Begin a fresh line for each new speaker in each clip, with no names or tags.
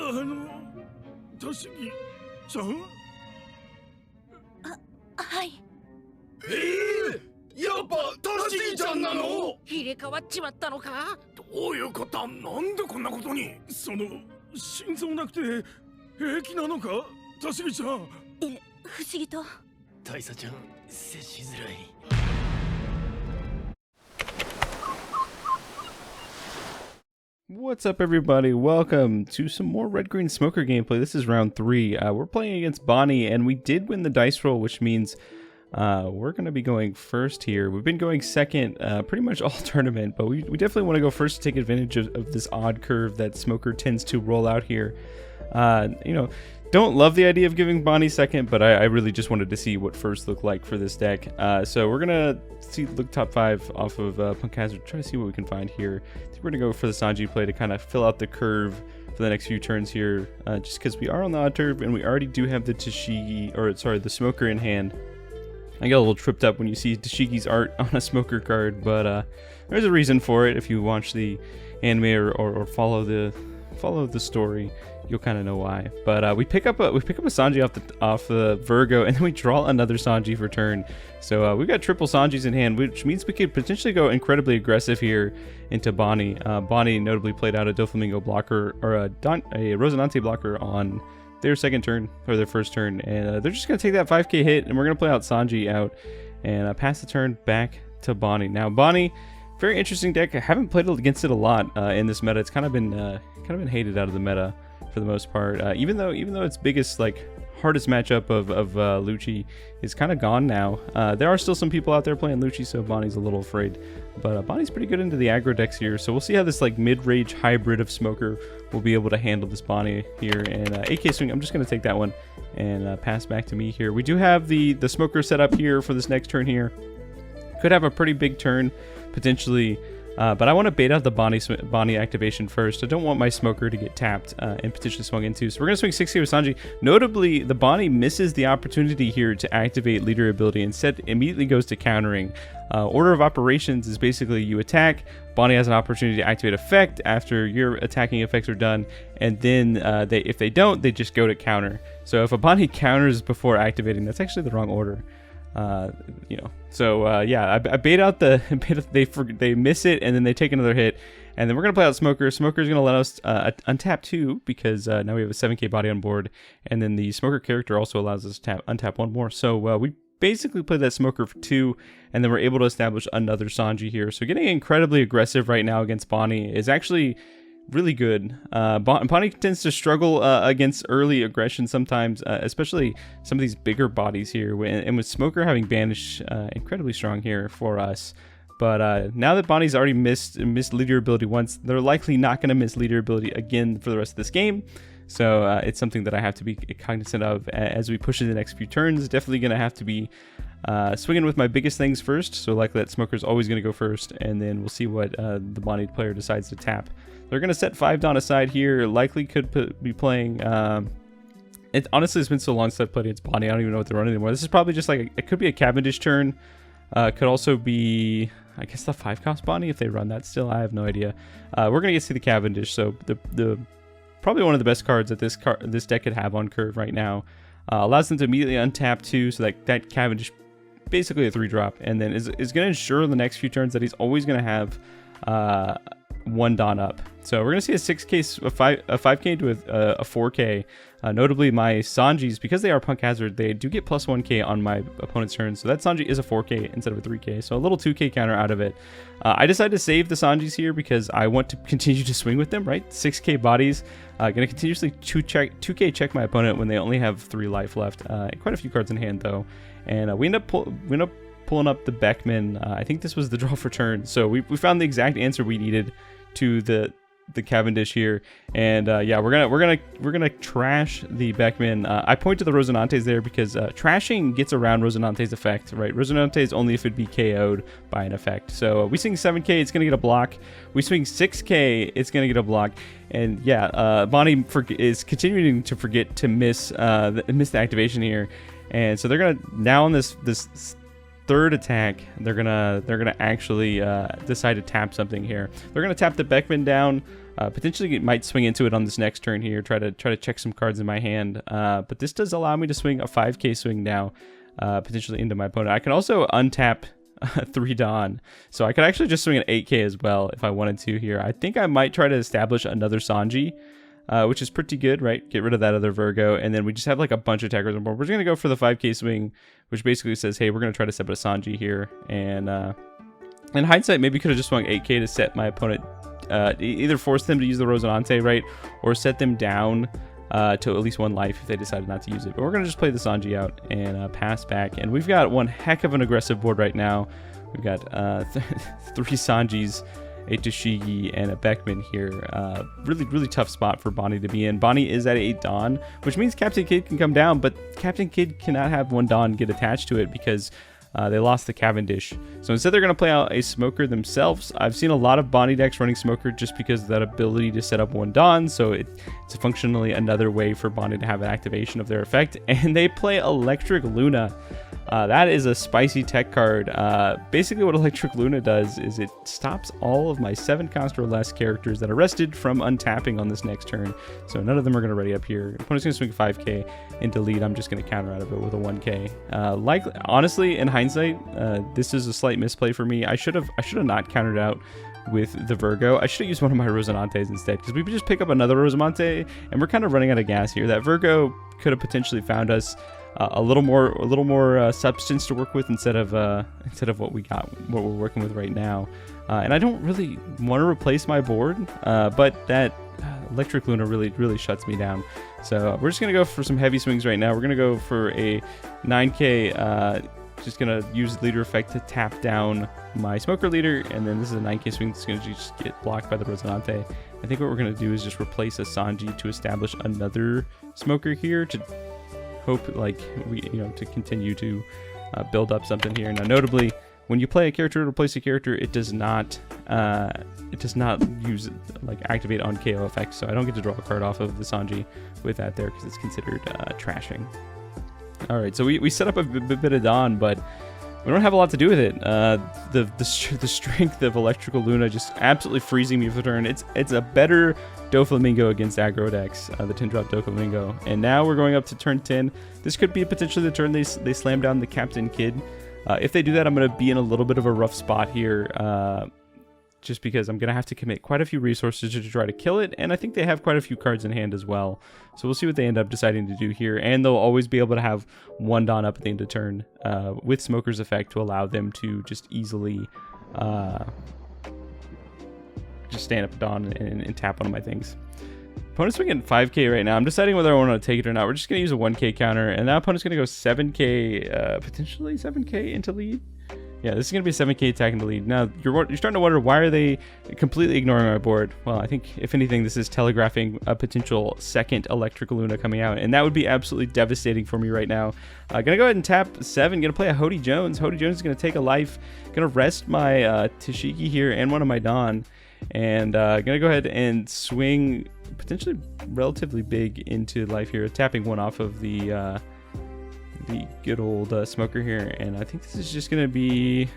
たしぎちゃん？
はい。
やっぱたしぎちゃんなの？
入れ替わっちまったのか？
どういうこと？なんでこんなことに？心臓なくて平気なのか？たしぎちゃん。
不思議と。
大佐ちゃん、接しづらい。
What's up, everybody? Welcome to some more Red Green Smoker gameplay. This is round 3. We're playing against Bonney, and we did win the dice roll, which means we're going to be going first here. We've been going second pretty much all tournament, but we definitely want to go first to take advantage of this odd curve that Smoker tends to roll out here. You know, don't love the idea of giving Bonney second, but I really just wanted to see what first looked like for this deck. So we're going to look top 5 off of Punk Hazard, try to see what we can find here. I think we're going to go for the Sanji play to kind of fill out the curve for the next few turns here, just because we are on the odd curve and we already do have the the Smoker in hand. I got a little tripped up when you see Tashigi's art on a Smoker card, but there's a reason for it. If you watch the anime or follow the story, you'll kind of know why. But we pick up a Sanji off the Virgo, and then we draw another Sanji for turn. So we've got triple Sanjis in hand, which means we could potentially go incredibly aggressive here into Bonney. Bonney notably played out a Doflamingo blocker or a Rosinante blocker on their second turn or their first turn, and they're just gonna take that 5k hit, and we're gonna play out Sanji out and pass the turn back to Bonney. Now Bonney, very interesting deck. I haven't played against it a lot in this meta. It's kind of been hated out of the meta for the most part. Even though its biggest hardest matchup of Lucci is kind of gone now. There are still some people out there playing Lucci, so Bonney's a little afraid. But Bonney's pretty good into the aggro decks here, so we'll see how this mid-range hybrid of Smoker will be able to handle this Bonney here. And AK swing, I'm just going to take that one and pass back to me here. We do have the Smoker set up here for this next turn here. Could have a pretty big turn potentially. But I want to bait out the Bonney activation first. I don't want my Smoker to get tapped and potentially swung into. So we're going to swing 6k with Sanji. Notably, the Bonney misses the opportunity here to activate leader ability. Instead, immediately goes to countering. Order of operations is basically you attack. Bonney has an opportunity to activate effect after your attacking effects are done. And then if they don't, they just go to counter. So if a Bonney counters before activating, that's actually the wrong order. You know, so yeah, I bait out they miss it, and then they take another hit, and then we're gonna play out Smoker. Smoker's gonna let us untap 2 because now we have a 7k body on board, and then the Smoker character also allows us to untap 1 more. So we basically played that Smoker for 2, and then we're able to establish another Sanji here. So getting incredibly aggressive right now against Bonney is actually really good. Bonney tends to struggle against early aggression sometimes, especially some of these bigger bodies here. And with Smoker having Banish, incredibly strong here for us. But now that Bonney's already missed leader ability once, they're likely not going to miss leader ability again for the rest of this game. So it's something that I have to be cognizant of as we push in the next few turns. Definitely going to have to be swinging with my biggest things first. So likely that Smoker's always going to go first, and then we'll see what the Bonney player decides to tap. They're going to set 5 down aside here. Likely could be playing... honestly, it's been so long since I've played against Bonney, I don't even know what they're running anymore. This is probably just it could be a Cavendish turn. Could also be, I guess, the 5-cost Bonney if they run that still. I have no idea. We're going to get to see the Cavendish, so the probably one of the best cards that this deck could have on curve right now. Allows them to immediately untap 2, so that Cavendish, basically a 3-drop, and then is going to ensure in the next few turns that he's always going to have 1 Dawn up. So we're going to see a 6k, a 5k to a 4k. Notably, my Sanjis, because they are Punk Hazard, they do get plus 1k on my opponent's turn. So that Sanji is a 4k instead of a 3k. So a little 2k counter out of it. I decided to save the Sanjis here because I want to continue to swing with them, right? 6k bodies. Going to continuously 2k check my opponent when they only have 3 life left. Quite a few cards in hand, though. And we end up pulling up the Beckman. I think this was the draw for turn. So we found the exact answer we needed to the Cavendish here, and yeah, we're gonna trash the Beckman. I point to the Rosinantes there because trashing gets around Rosinante's effect, right? Rosinante's only if it'd be KO'd by an effect. So we swing 7k, it's gonna get a block. We swing 6k, it's gonna get a block. And yeah, Bonney is continuing to forget to miss the activation here, and so they're gonna now on this third attack, they're gonna actually decide to tap something here. They're gonna tap the Beckman down. Potentially it might swing into it on this next turn here. Try to check some cards in my hand. But this does allow me to swing a 5k swing now, potentially into my opponent. I can also untap 3 Dawn, so I could actually just swing an 8k as well if I wanted to here. I think I might try to establish another Sanji, which is pretty good, right? Get rid of that other Virgo, and then we just have like a bunch of attackers on board. We're just gonna go for the 5k swing, which basically says, hey, we're gonna try to set up a Sanji here. And in hindsight, maybe could have just swung 8k to set my opponent, either force them to use the Rosinante, right, or set them down to at least 1 life if they decided not to use it. But we're gonna just play the Sanji out and pass back. And we've got one heck of an aggressive board right now. We've got 3 Sanjis, a Toshigi, and a Beckman here. Really tough spot for Bonney to be in. Bonney is at 8 Dawn, which means Captain Kidd can come down, but Captain Kidd cannot have 1 Dawn get attached to it because they lost the Cavendish. So instead they're going to play out a Smoker themselves. I've seen a lot of Bonney decks running Smoker just because of that ability to set up 1 Dawn, so it's functionally another way for Bonney to have an activation of their effect. And they play Electric Luna. That is a spicy tech card. Basically what Electric Luna does is it stops all of my 7 cost or less characters that are rested from untapping on this next turn. So none of them are going to ready up here. Opponent's going to swing 5k into lead. I'm just going to counter out of it with a 1k. Honestly, in hindsight, this is a slight misplay for me. I should have not countered out with the Virgo. I should have used one of my Rosinantes instead, because we would just pick up another Rosinante, and we're kind of running out of gas here. That Virgo could have potentially found us a little more substance to work with instead of what we're working with right now. And I don't really want to replace my board, but that Electric Luna really shuts me down. So we're just gonna go for some heavy swings right now. We're gonna go for a 9k. Just gonna use leader effect to tap down my Smoker leader, and then this is a 9k swing that's gonna just get blocked by the Rosinante. I think what we're gonna do is just replace a Sanji to establish another Smoker here to hope to continue to build up something here. Now notably, when you play a character to replace a character, it does not use activate on KO effect, so I don't get to draw a card off of the Sanji with that there because it's considered trashing. Alright, so we set up a bit of Dawn, but we don't have a lot to do with it. The strength of Electrical Luna just absolutely freezing me for the turn. It's a better Doflamingo against aggro decks, the 10-drop Doflamingo. And now we're going up to turn 10. This could be potentially the turn they slam down the Captain Kidd. If they do that, I'm going to be in a little bit of a rough spot here, just because I'm going to have to commit quite a few resources to try to kill it, and I think they have quite a few cards in hand as well. So we'll see what they end up deciding to do here, and they'll always be able to have 1 Dawn up at the end of turn with Smoker's effect to allow them to just easily just stand up Dawn and tap one of my things. Opponent's swinging 5k right now. I'm deciding whether I want to take it or not. We're just going to use a 1k counter, and now opponent's going to go 7k, potentially 7k into lead. Yeah, this is going to be a 7k attack in the lead. Now, you're starting to wonder, why are they completely ignoring my board? Well, I think, if anything, this is telegraphing a potential second Electric Luna coming out, and that would be absolutely devastating for me right now. Going to go ahead and tap 7, going to play a Hody Jones. Hody Jones is going to take a life, going to rest my Toshigi here and one of my Dawn, and going to go ahead and swing potentially relatively big into life here, tapping 1 off of the good old Smoker here, and I think this is just gonna be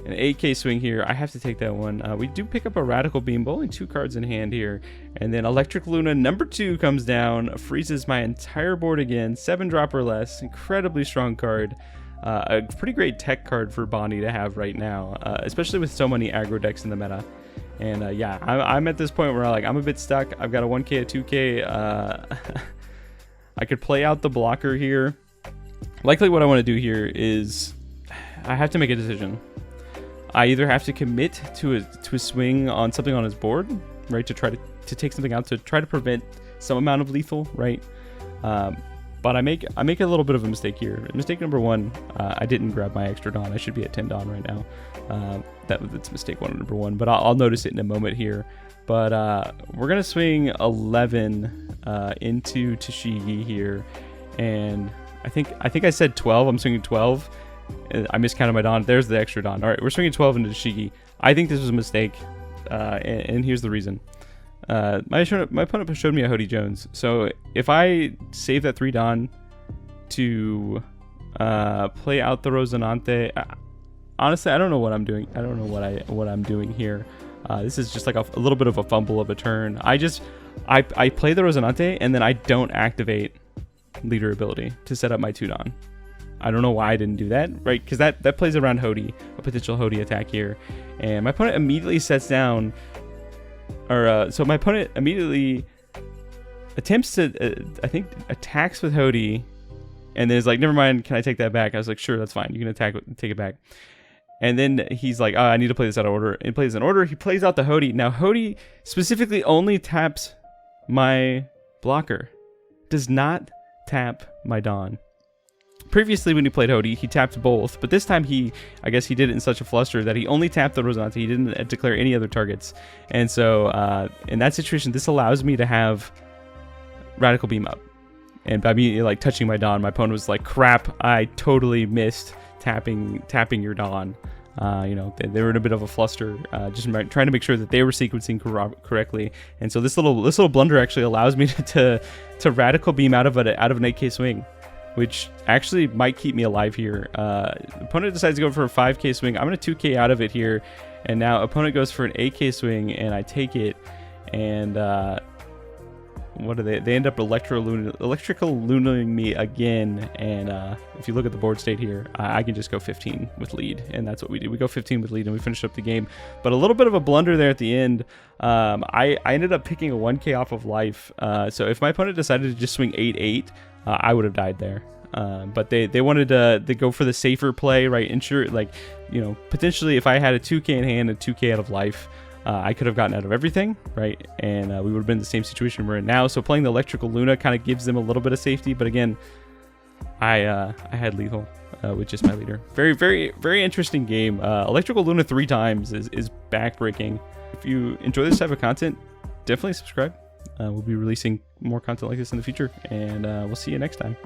an 8k swing here. I have to take that one. We do pick up a Radical Beam, but only 2 cards in hand here, and then Electric Luna number 2 comes down, freezes my entire board again. 7-drop or less, incredibly strong card. A pretty great tech card for Bonney to have right now, especially with so many aggro decks in the meta. And yeah, I'm at this point where I'm a bit stuck. I've got a 1k, a 2k. I could play out the blocker here. Likely what I want to do here is I have to make a decision. I either have to commit to a swing on something on his board, right, to try to take something out to try to prevent some amount of lethal, right? But I make a little bit of a mistake here. Mistake number 1, I didn't grab my extra Dawn. I should be at 10 Dawn right now. That's mistake number 1, but I'll notice it in a moment here. But we're gonna swing 11 into Toshigi here, and I think I said 12. I'm swinging 12. I miscounted my Dawn. There's the extra Dawn. All right, we're swinging 12 into Toshigi. I think this was a mistake, and here's the reason. My opponent showed me a Hody Jones. So if I save that 3 Dawn to play out the Rosinante. Honestly, I don't know what I'm doing. I don't know what I'm doing here. This is just like a little bit of a fumble of a turn. I play the Rosinante and then I don't activate leader ability to set up my Tudon. I don't know why I didn't do that, right? Because that plays around Hody, a potential Hody attack here. And my opponent immediately sets down, or so my opponent immediately attempts to, I think, attacks with Hody, and then is like, never mind, can I take that back? I was like, sure, that's fine. You can take it back. And then he's like, oh, I need to play this out of order. And he plays in order. He plays out the Hody. Now, Hody specifically only taps my blocker. Does not tap my Dawn. Previously, when he played Hody, he tapped both. But this time, I guess he did it in such a fluster that he only tapped the Rosinante. He didn't declare any other targets. And so, in that situation, this allows me to have Radical Beam up. And by me, like, touching my Dawn, my opponent was like, crap, I totally missed tapping your Dawn. You know, they were in a bit of a fluster, just trying to make sure that they were sequencing correctly. And so this little blunder actually allows me to Radical Beam out of an 8K swing, which actually might keep me alive here. Opponent decides to go for a 5K swing. I'm going to 2K out of it here. And now opponent goes for an 8K swing, and I take it. And what do they end up electrical lunaing me again. And if you look at the board state here, I can just go 15 with lead, and that's what we do. We go 15 with lead and we finish up the game. But a little bit of a blunder there at the end. I ended up picking a 1K off of life, so if my opponent decided to just swing 8-8, I would have died there. But they wanted to go for the safer play, right? Ensure, like, you know, potentially if I had a 2K in hand and 2K out of life, I could have gotten out of everything, right? And we would have been in the same situation we're in now. So playing the Electrical Luna kind of gives them a little bit of safety. But again, I had lethal with just my leader. Very, very, very interesting game. Electrical Luna 3 times is backbreaking. If you enjoy this type of content, definitely subscribe. We'll be releasing more content like this in the future. And we'll see you next time.